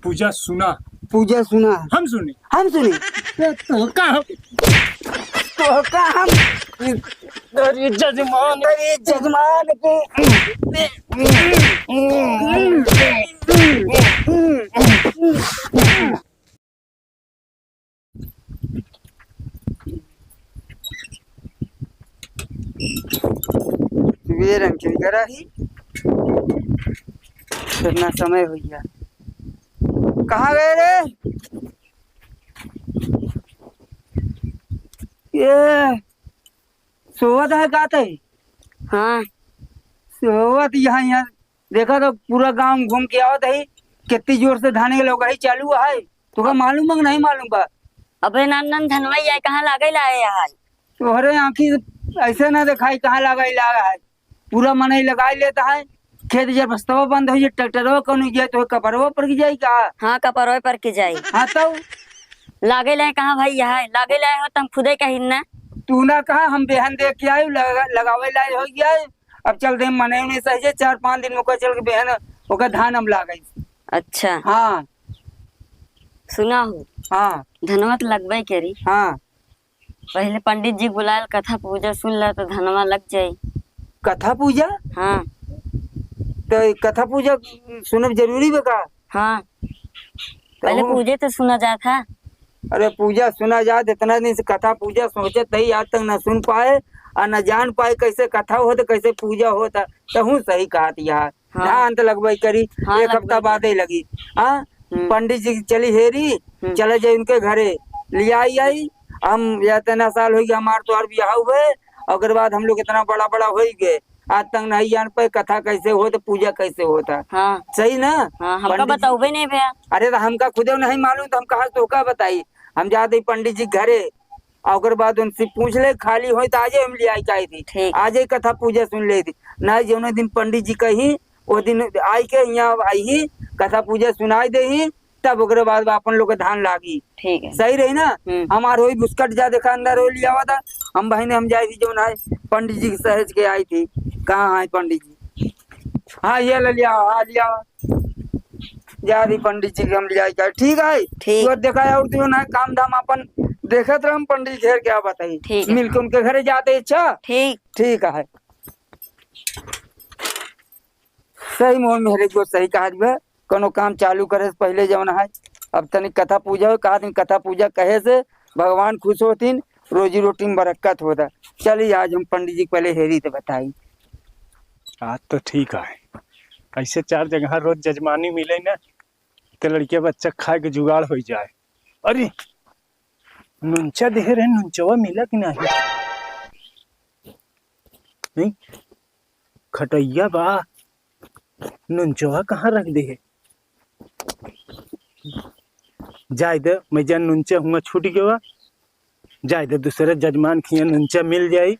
पूजा सुना। पूजा सुना। हम सुने। हम सुने। तो का हम अरे जजमान अरे जजमान के वे रंग खिल करा ही कितना समय हो गया। कहाँ गए रे? ये सोवत है गाते? हाँ सोवत यहाँ यहाँ देखा तो पूरा गांव घूम के आवत है। कितनी जोर से धाने के लोग ही चालू है। तो का मालूम है नहीं मालूम बा? अबे नंदन धनवाई है कहाँ लागे लाए है। तोहरे आँखी ऐसे ना दिखाई कहाँ लगा है। पूरा मन ही लगा लेता है। खेत जब बस्तवा बंद हो जाए ट्रैक्टरवा कौन जाए तो कपरवा पर की जाए का? हाँ कपरोय पर की जाई। हाँ तो लागे लाए कहाँ भाई है लागे लाए हो तुम खुदे कहीं ना। तू ना कहा हम बेहन देख के आये लगावे लाए हो गया। अब चल दे मने में सही 4-5 दिन में को चल के बेहन ओका धान हम लागे। अच्छा हाँ सुना हो। हाँ धनवा तो लगबे करी। हाँ पहले पंडित जी बुलाए कथा पूजा सुन ला तो धनवा लग जाये। कथा पूजा? हाँ तो कथा पूजा सुनब जरूरी बा का? हाँ पहले पूजे तो सुना जा था। अरे पूजा सुना जात इतना दिन से कथा पूजा सोचत नहीं आज तक न सुन पाए और न जान पाए कैसे कथा होता कैसे पूजा होता। तो हूँ सही कहा यार। हाँ। हाँ अंत लगवाई करी। हाँ, एक हफ्ता बाद ही लगी। हाँ पंडित जी चली हेरी चले जाए उनके घरे लिया आई। हम या इतना साल हो गया हमारे तो ब्याह हुए और बाद हम लोग इतना बड़ा बड़ा हो गए आज तक नहीं जान पाए कथा कैसे हो तो पूजा कैसे होता। हाँ सही ना? हाँ हमका बताओ नहीं भैया। अरे तो हमका खुदे नहीं मालूम तो हम कहा तो का बताई। हम जाते पंडित जी घरे और बाद उनसे पूछ ले खाली हो तो आज हम ले आई चाहिए थी। आज ही कथा पूजा सुन ले थी ना जो दिन पंडित जी कही वो दिन आई के यहाँ आई ही कथा पूजा सुनाई दे ही तब ओकरे बाद अपन लोग धान लागी। ठीक है सही रही ना? हमार वही बुस्कट जा देखा अंदर हो लिया हुआ था। हम बहने हम जाई थी जो ना पंडित जी सहज के आई थी। कहाँ है पंडित जी? हाँ ये ले लिया। हाँ लिया जा रही पंडित जी के हम लिया क्या? ठीक है ठीक देखा और तो ना काम धाम अपन देखत रहे हम पंडित जी क्या बताइए मिल के उनके घरे जाते। अच्छा ठीक ठीक है सही मोहन मेरे को सही कहा। कोनो काम चालू करे से पहले जवन है अब तनिक कथा पूजा हो कहा दिन कथा पूजा कहे से भगवान खुश होतीन रोजी रोटी में बरकत होता। चलिए आज हम पंडित जी पहले हेरी तो बताई। आज तो ठीक है। ऐसे 4 जगह रोज जजमानी मिले ना तो लड़के बच्चा खाए के जुगाड़ हो जाए। अरे नुंचा देख रहे नुंचवा मिला कि नहीं? खटैया बा नुंचवा कहाँ रख दे? जाए दे मैं जान नुंचा हुआ छूट गया। जाए दे दूसरे जजमान खिया नुंचा मिल जाये।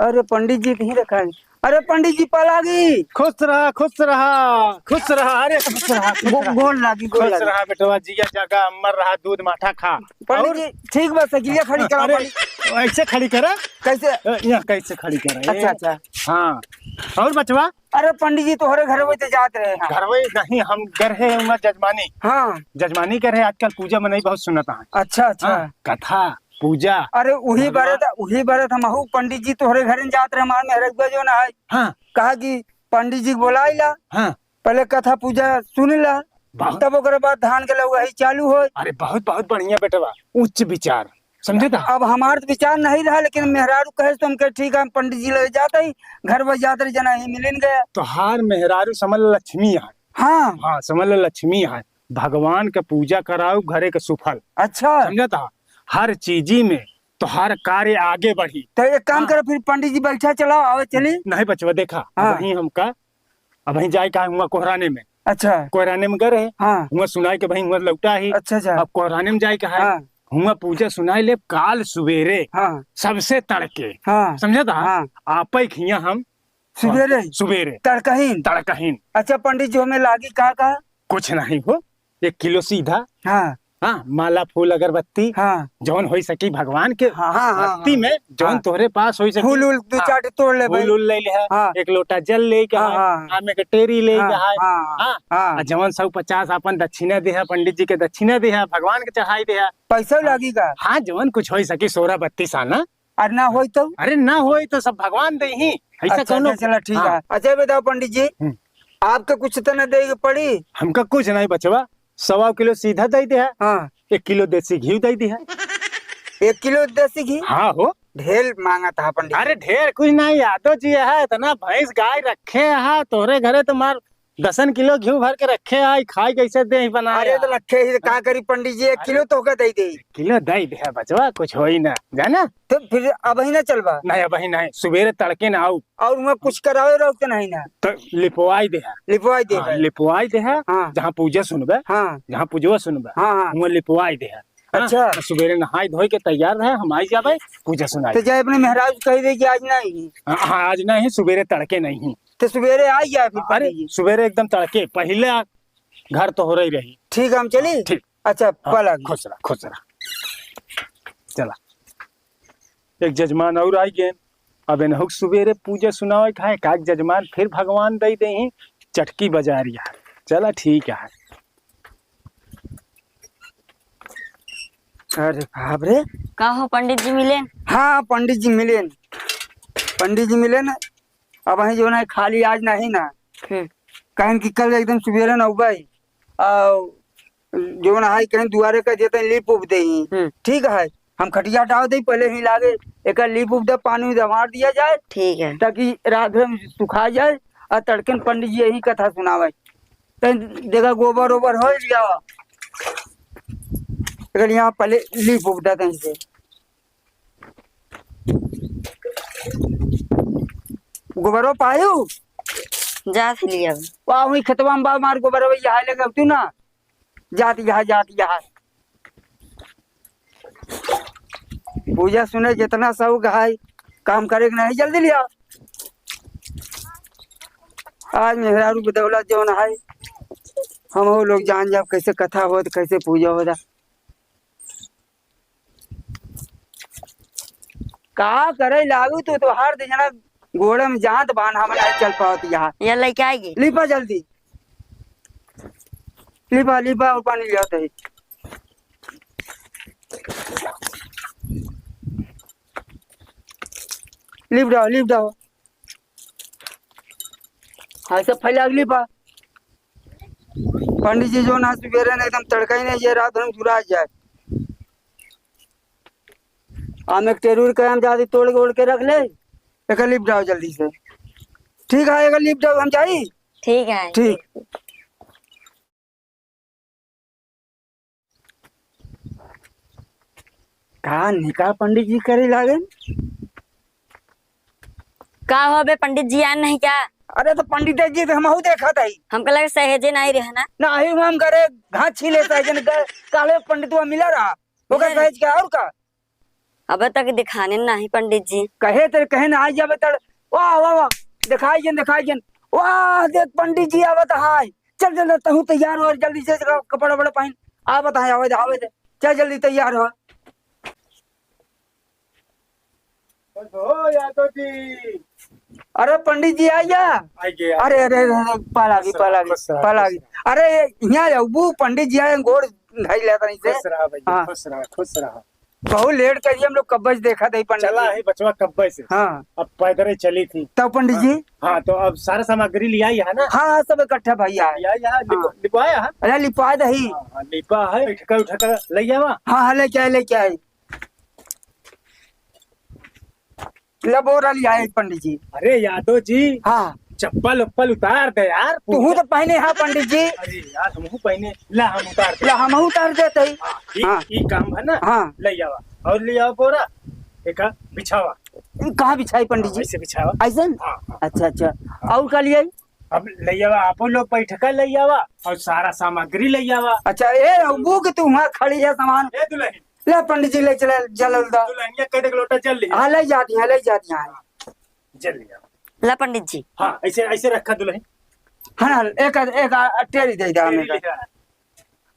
अरे पंडित जी कहीं रखा है। अरे पंडित जी पलागी खुश रहा खुश रहा खुश रहा। अरे खुश रहा गोल लागी खुश रहा बेटवा जिया जगह अमर रहा दूध माठा खा। पंडित जी ठीक बस सकिया खड़ी करा। ऐसे खड़ी करा कैसे? यहाँ कैसे खड़ी करा? अच्छा अच्छा हाँ और बचवा? अरे पंडित जी तोहरे घर में तो जाते रहे हैं। घर में नहीं हम घर है उमर जजमानी। हाँ जजमानी कर रहे आजकल पूजा मनाई बहुत सुनता है। अच्छा अच्छा कथा पूजा। अरे वही बरत हम पंडित जी तोहरे घर में जाते रहे हमारे मेहर जो ना है। हाँ कहा कि पंडित जी बोलाई ला। हाँ पहले कथा पूजा सुन ला तब ओकरे बाद धान के लग चालू हो। अरे बहुत बहुत बढ़िया बेटवा उच्च विचार समझे था। अब हमारे विचार नहीं रहा लेकिन मेहरारू कहे तो हम कहे ठीक है पंडित जी लगे जाते ही घर बस जाते जना ही मिलन गया। तो हार मेहरारू समझ लक्ष्मी है। हाँ हाँ समझ लक्ष्मी है। भगवान का पूजा कराओ घरे का सुफल। अच्छा समझा था हर चीजी में तो हर कार्य आगे बढ़ी। तो एक काम करो फिर पंडित जी बैठा चलाओ आवे चली। नहीं बचवा देखा वही हमका अब वही जाए कहा हुआ कोहराने में। अच्छा कोहराने में गए हाँ हुआ सुनाई के भाई हुआ लौटा ही। अच्छा अच्छा अब कोहराने में जाए कहा हाँ हुआ पूजा सुनाई ले काल सवेरे हाँ सबसे तड़के। हाँ समझा था हाँ आप खिया हम सवेरे सवेरे तड़कहीन तड़कहीन। अच्छा पंडित जी हमें लागी कहा कुछ नहीं हो 1 किलो सीधा हाँ हाँ माला फूल अगरबत्ती हाँ जौन हो सकी भगवान के हाँ हाँ हाँ भक्ति में जौन हाँ। तोहरे पास हो सकी फूल उल दो हाँ, चार ठे तोड़ ले भाई। फूल उल ले ले है हाँ। एक लोटा जल ले के हाँ, है हाँ। आमे के टेरी ले के हाँ, है हाँ, हाँ हाँ। आ जवन 150 अपन दक्षिणा दे है पंडित जी के दक्षिणा दे है भगवान के चढ़ाई दे है पैसा लगी का? हाँ जवन कुछ हो सकी 16-32 आना और ना हो तो? अरे ना होई तो सब भगवान दे ही ऐसा अच्छा कोनो अच्छा, चलो ठीक हाँ। है। अच्छा बताओ पंडित जी, हम्म। आपके कुछ तो न देगी पड़ी? हमका कुछ नहीं बचवा 1.25 किलो सीधा दे दे है हाँ 1 किलो देसी घी दे दी है 1 किलो देसी घी? हाँ हो ढेर मांगा था पंडित जी। अरे ढेर कुछ नहीं यादव जी है इतना भैंस गाय रखे है तोहरे घरे तुम्हार 10 किलो घी भर के रखे है खाई कैसे दे ही बना अरे तो लखे ही का करी पंडित जी, 1 किलो तो का दे दे। किलो दे दे है बचवा कुछ हो ही ना जाना तो फिर अब ही ना चलवा? नहीं अब ही नहीं सुबेरे तड़के ना आऊ और वहाँ कुछ करावे रहो तो नहीं ना? तो लिपवाई दे है लिपवाई दे है। लिपवाई दे है हाँ जहाँ पूजा सुनबे हाँ जहाँ पूजवा सुनबे हाँ हाँ। वहाँ लिपवाई दे है हाँ, अच्छा। तो सुबेरे नहाई धोई के तैयार रहे हम आई जाबे पूजा सुनाई तो जाए अपने मेहराज को कही दे कि आज नहीं, हाँ आज नहीं सुबेरे तड़के नहीं तो सवेरे आ जाए फिर अरे पंडित जी। सुबेरे एकदम तड़के पहले घर तो हो रही रही ठीक है हम चली। ठीक अच्छा हाँ, पला खुश रहा चला एक जजमान और आई गए अब इनहुक सुबेरे पूजा सुनावे का है काक जजमान फिर भगवान दे दे ही चटकी बजा रही है चला ठीक है अरे बाप रे। का हो पंडित जी मिले? हाँ पंडित जी मिले न। पंडित जी मिले ना, अब वही जो ना खाली आज नहीं ना, कहीं कि कल एकदम सुबेरे न उबाई जो ना है कहीं दुआरे का देते लीप उप दे ठीक है। हम खटिया हटाओ दे पहले ही लागे एक लीप उप दे पानी दमार दिया जाए ठीक है। ताकि रात भर में सुखा जाए और तड़कन पंडित जी यही कथा सुनावे देखा गोबर ओबर हो लिया अगर यहाँ पहले लीप उप देते हैं इसे गोबरो पायू जा थे लिया वाह वही खतवा में बाल मार गोबर यहाँ लगे तू ना जात यहाँ पूजा सुने जितना सब है काम करे नहीं जल्दी लिया आज मेहरारू बदौलत जो है हम वो लोग जान जाब कैसे कथा हो कैसे पूजा हो का करे लागू तो हर जना घोड़े में जात बान हम नहीं चल पाओ यहाँ ये लेके आएगी लिपा जल्दी लिपा लिपा और पानी लिया है लिप डाओ हाँ सब फैला लिपा पंडित जी जो ना सुबेरे ने एकदम तड़का ही नहीं ये रात भर सुरा जाए आम एक टेरूर के हम जाती तोड़ के ओढ़ के रख ले एक लिप डाओ जल्दी से ठीक है एक लिप डाओ हम जाई ठीक है ठीक का निकाह पंडित जी करे लागन का हो बे पंडित जी आन नहीं क्या? अरे तो पंडित जी तो हम देखा था हमको लगे सहेजे नहीं रहे ना नहीं हम करे घास छीले जन काले पंडित मिला रहा ओकर सहेज क्या और का अब तक दिखाने नहीं पंडित जी कहे तेरे कहे ना आ जाबे तड़ वाह वाह वाह दिखाई जन वाह देख पंडित जी आवत हाय चल चल तहू तैयार हो जल्दी से कपड़ा बड़ा पहन आवत हाय आवे दे चल जल्दी तैयार हो यादव जी अरे पंडित जी आइया अरे अरे पाला गई अरे यहाँ अबू पंडित जी आए गोड़ ढाई लेता नहीं से खुश रहा बहुत लेट करिए हम लोग कब्बज देखा था पंडित चला है बचवा कब्बे से हाँ अब पैदल चली थी तब पंडित जी हाँ तो अब सारा सामग्री लिया है ना हाँ सब इकट्ठा भैया लिपाया है अरे लिपा दही लिपा है उठा ले जावा हाँ लेके आए लबोरा लिया है पंडित जी अरे यादव जी हाँ चप्पल उप्पल उतार दे यार तू तो पहने हाँ पंडित जी अरे यार हम पहने ला हम उतार दे हम उतार देते हाँ ये काम है ना हाँ ले जावा और ले आओ बोरा एक बिछावा कहाँ बिछाई पंडित जी ऐसे बिछावा ऐसे अच्छा और का लिया अब ले जावा आप लोग बैठका ले जावा और सारा सामग्री ले जावा अच्छा ए अबू के तू वहाँ खड़ी है सामान ए दुल्हन ले पंडित जी ले चले दुल्हनिया कह लोटा चल ली हाँ ले जाती है चल लिया ला पंडित जी हाँ ऐसे ऐसे रखा दुल्हन हाँ एक टेरी दे दे हमें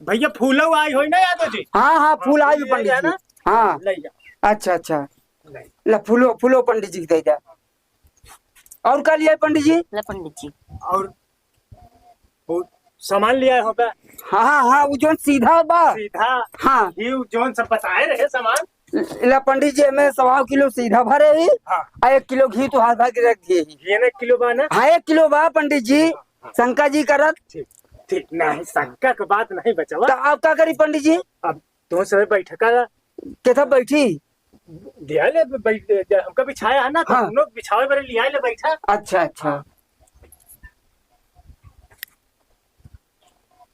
भैया फूलो आई हो ना यादव जी। हाँ हाँ फूल आई पंडित जी। हाँ ले जा अच्छा अच्छा ला फूलो फूलो पंडित जी दे जा। और क्या लिया पंडित जी? ले पंडित जी। और वो सामान लिया हो बे। हाँ हाँ हाँ वो जो सीधा बा सीधा हाँ ये जोन सब बताए रहे सामान। ला पंडित जी में 1.25 किलो सीधा भरे ही हाँ आ 1 किलो घी तो हाथ भाग के रख दिए ही। ये ना किलो बा ना। हाँ 1 किलो बा पंडित जी शंका जी करत। ठीक ठीक नहीं शंका का बात नहीं बचवा। तो आप क्या करी पंडित जी? अब तो सब बैठका केथा बैठी? लिया ले हमका बिछाया है ना तो हाँ। हम लोग बिछावे पर लिया ले बैठा। अच्छा अच्छा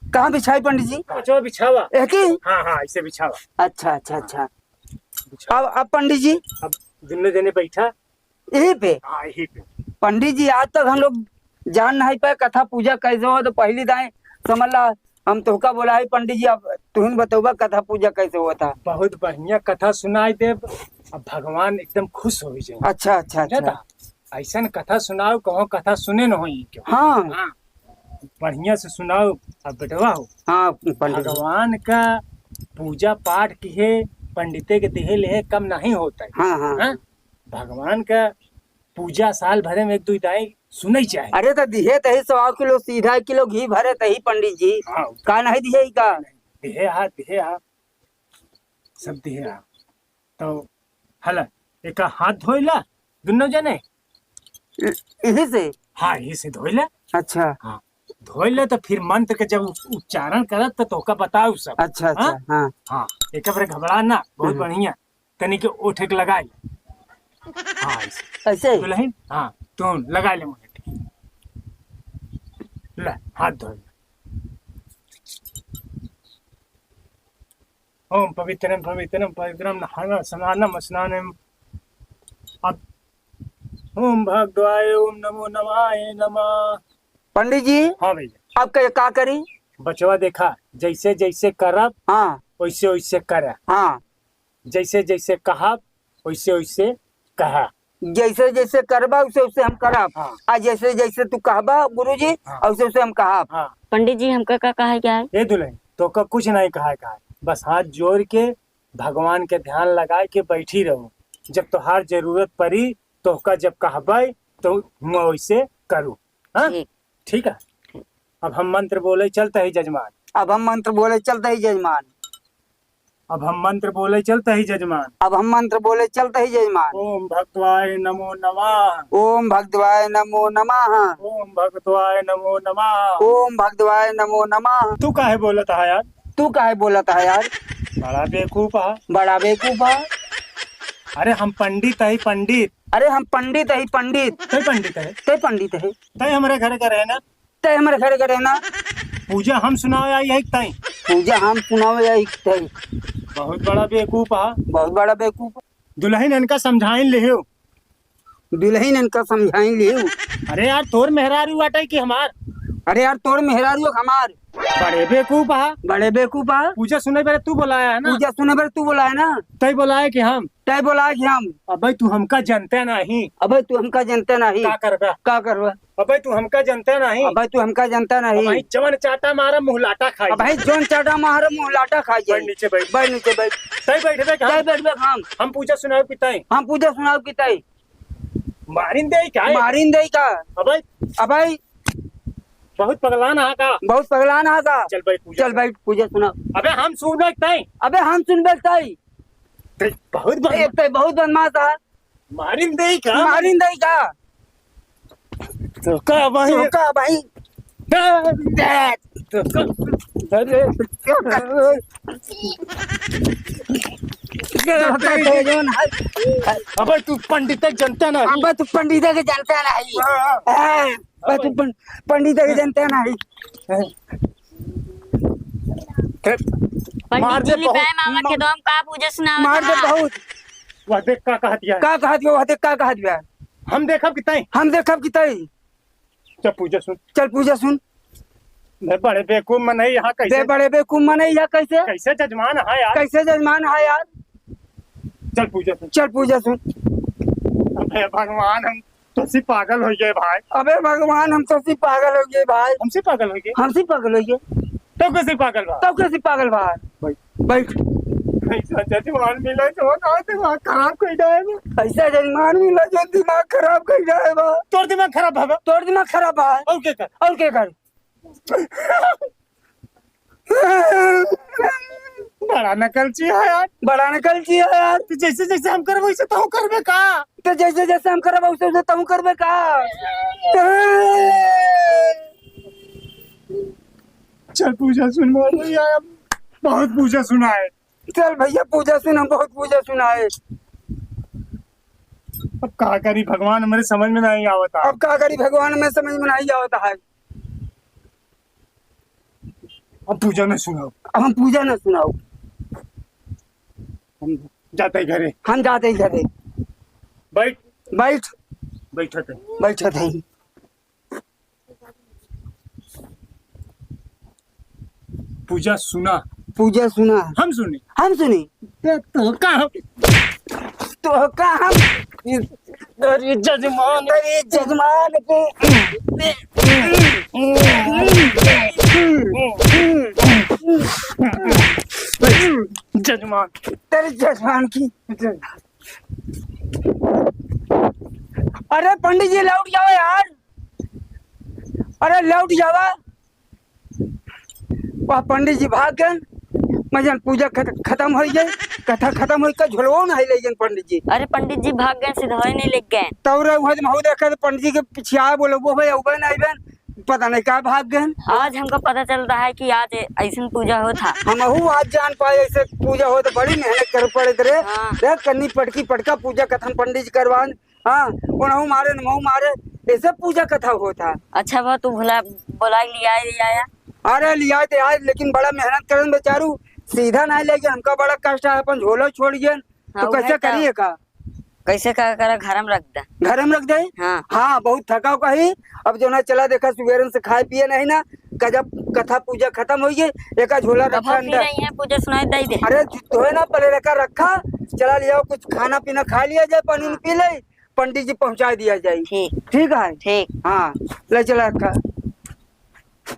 कहाँ बिछाई पंडित जी? बचवा बिछावा। एक ही? हाँ हाँ ऐसे बिछावा। अच्छा अच्छा अच्छा बिछावा। अब पंडित जी अब दोनों जने बैठा। यही पे? हाँ यही पे। पंडित जी आज तक हम लोग जान नहीं पाए कथा पूजा कैसे हो। तो पहली दाएं समझ ला हम तो का बोला है पंडित जी अब तुम बताओ कथा पूजा कैसे हुआ था। बहुत बढ़िया कथा सुनाई दे। अब भगवान एकदम खुश हो जाए। अच्छा अच्छा अच्छा ऐसा कथा सुनाओ कहो कथा सुने न हो क्यों। हाँ हाँ बढ़िया से सुनाओ। अब बेटवा हो हाँ पंडित जी भगवान का पूजा पाठ किए पंडिते के देहे ले कम नहीं होता है। हाँ हाँ हाँ? भगवान का पूजा साल भरे में 1-2 दाई सुनई चाहिए। अरे तो दिहे तही 1.25 किलो सीधा 1 किलो घी भरे तही पंडित जी हाँ का नहीं दिहे का? देहे हा सब देहे हा। तो हला एक हाथ धोइला दोनों जने। यही से? हाँ यही से धोइला। अच्छा हाँ धोइला तो फिर मंत्र के जब उच्चारण करत तो तोका बताओ सब। अच्छा अच्छा हाँ हाँ एक बार घबरा ना बहुत बढ़िया तनी के ओठे के लगाई। हाँ ऐसे ऐसे दुल्हन हाँ तो लगा ले मुझे। ले हाथ धो। ओम पवित्रम पवित्रम पवित्रम नहाना स्नानम स्नानम। अब ओम भगवाय ओम नमो नमाय नमः। पंडित जी हाँ भैया अब क्या करी? बचवा देखा जैसे जैसे करब हाँ वैसे वैसे कर। हाँ जैसे जैसे कहब वैसे वैसे कहा। जैसे जैसे करबा उसे उसे हम करब। हाँ। आज जैसे जैसे तू कहबा गुरुजी हाँ। और उसे उसे हम कहब। हाँ पंडित जी हमका का कहा क्या है? ये दुल्हन तो का कुछ नहीं कहा बस हाथ जोड़ के भगवान के ध्यान लगा के बैठी रहो। जब तोहार जरूरत पड़ी तो का जब कहबे तो मैं वैसे करूँ। हाँ ठीक। ठीक है। अब हम मंत्र बोले चलते ही जजमान। अब हम मंत्र बोले चलते ही जजमान। अब हम मंत्र बोले चलते ही जजमान। अब हम मंत्र बोले चलते ही जजमान। ओम भगवाय नमो नमः। ओम भगवाय नमो नमः। ओम भगवाय नमो नमः। ओम भगवाय नमो नमः। तू काहे बोलत है यार? तू काहे बोला था यार? बड़ा बेवकूफ है। बड़ा बेवकूफ है। अरे हम पंडित है पंडित। अरे हम पंडित है पंडित। तय पंडित है। ते पंडित है तय हमारे घर का रहना ते हमारे घर करे ना पूजा हम सुनाओ आई है तय। पूजा हम सुनावे या ते बहुत बड़ा बेवकूफ है। बहुत बड़ा बेवकूफ। दुल्हन इनका समझाइन ले हो। दुल्हन इनका समझाई लियो। अरे यार तोर मेहरारू बाटे कि हमार। अरे यार तोड़ मेहरारू हमार बड़े बेवकूफ है। बड़े बेवकूफ है। पूजा सुने पर तू बुलाया है ना। पूजा सुने पर तू बोला है ना तय बुलाया कि हम। तय बोला कि हम। अबे तू हमका जानते नहीं। अबे तू हमका जानता नहीं का करबा? का करवा? अबे तू हमका जानते नहीं। अबे तू हमका जानता नहीं। भाई चवन चाटा मारा मुहलाटा खाई। भाई जोन चाटा मारे मुंह लाटा खा जाए। बैठ नीचे बैठ। बैठ नीचे बैठ। तय बैठबे कि तय हम। बैठ बैठ हम पूजा सुनाओ कि तय। हम पूजा सुनाओ कि तय मारिन दे क्या? मारिन दे का? अबे अबे बहुत पगलान है का। बहुत पगलान है का? चल भाई पूजा। चल बैठ पूजा सुनाओ। अबे हम सुने तय। अबे हम सुन बैठताई बहुत बड़ा एक तय बहुत बदमाश है। मारिन दे का। मारिन दे का? तो का भाई तो का भाई तो का अरे जोन है। अबे तू पंडित जनता ना। अबे तू पंडित के जानता नहीं। अबे तू पंडित के जानता नहीं। मार पंडित दे जी लिपाए बहुत। मामा के दो हम का पूजा सुनावत मार दे बा। बहुत। वह देख का कहा दिया है। का कहत वह देख का कहत बा? हम देखब कि तय। हम देखब कि तई चल पूजा सुन। चल पूजा सुन। मैं बड़े बेवकूफ में नहीं यहाँ बे कैसे बड़े बेवकूफ मने या कैसे कैसे जजमान है यार। कैसे जजमान है यार? चल पूजा सुन। चल पूजा सुन। अबे भगवान हम तो सी पागल हो गए भाई। अबे भगवान हम तो सी पागल हो गए भाई। हमसे पागल हो गए। हमसे पागल हो गए। तो कैसे पागल बा? तब कैसे पागल बा? बैठ। ऐसा जजमान मिला जो ना दिमाग खराब कर जाएगा। ऐसा जजमान मिला जो दिमाग खराब कर जाएगा। तोर दिमाग खराब है? तोर दिमाग खराब है। और क्या कर? और क्या कर? बड़ा नकलची है यार। बड़ा नकलची है यार। तो जैसे जैसे हम करबे वैसे तो करबे का। तो जैसे जैसे हम करब वैसे वैसे तुम करबे का। चल पूजा सुन यार, बहुत पूजा सुना है। चल भैया पूजा सुन, हम बहुत पूजा सुना है। अब का करी भगवान, हमारे समझ में नहीं आवता। अब का करी भगवान, में समझ में नहीं आवता है। अब पूजा न सुनाओ। अब हम पूजा न सुनाओ। हम जाते घरे। हम जाते घरे। बैठ बैठ। बैठते। बैठत है। पूजा सुना। पूजा सुना। हम सुने। हम सुनी। तो का तो का हम अरे जजमान, अरे जजमान के जजमान तेरे जजमान की। अरे पंडित जी लौट जाओ यार। अरे लौट जावा। वह पंडित जी भाग गए। मजन पूजा खत्म हो गई। कथा खत्म हो गई। झुलवो नहीं ले गए पंडित जी। अरे पंडित जी भाग गए, सिधोए नहीं ले गए। तौरे महू देखा पंडित जी के पीछे आए, बोले वो भाई उबे नहीं बन, पता नहीं क्या भाग गए। आज हमको पता चल रहा है कि आज ऐसा पूजा हो था। हम आज जान पाए ऐसे पूजा हो तो बड़ी मेहनत कर पड़े रे। हाँ। देख कन्नी पटकी पटका पूजा कथा पंडित जी करवान। हाँ उनहु मारे नमहु मारे ऐसे पूजा कथा होता। अच्छा वो तू बुला लिया आया। अरे लिया तो आज, लेकिन बड़ा मेहनत करन बेचारू, सीधा नहीं ले गए। हमका बड़ा कष्ट है, अपन झोला छोड़ गए तो हाँ, कैसे करिए का। कैसे का करा, घर में रख दे। घर में रख दे। हाँ। हाँ बहुत थका कही। अब जो ना चला देखा सुबेरन से खाए पिए नहीं ना, जब कथा पूजा खत्म हो गई एक झोला रखा अंदर। नहीं है पूजा सुनाई दे दे। अरे धोए ना पहले रखा चला लिया, कुछ खाना पीना खा लिया जाए, पानी पी ले, पंडित जी पहुंचा दिया जाए। ठीक ठीक है। ठीक। हाँ ले चला रखा।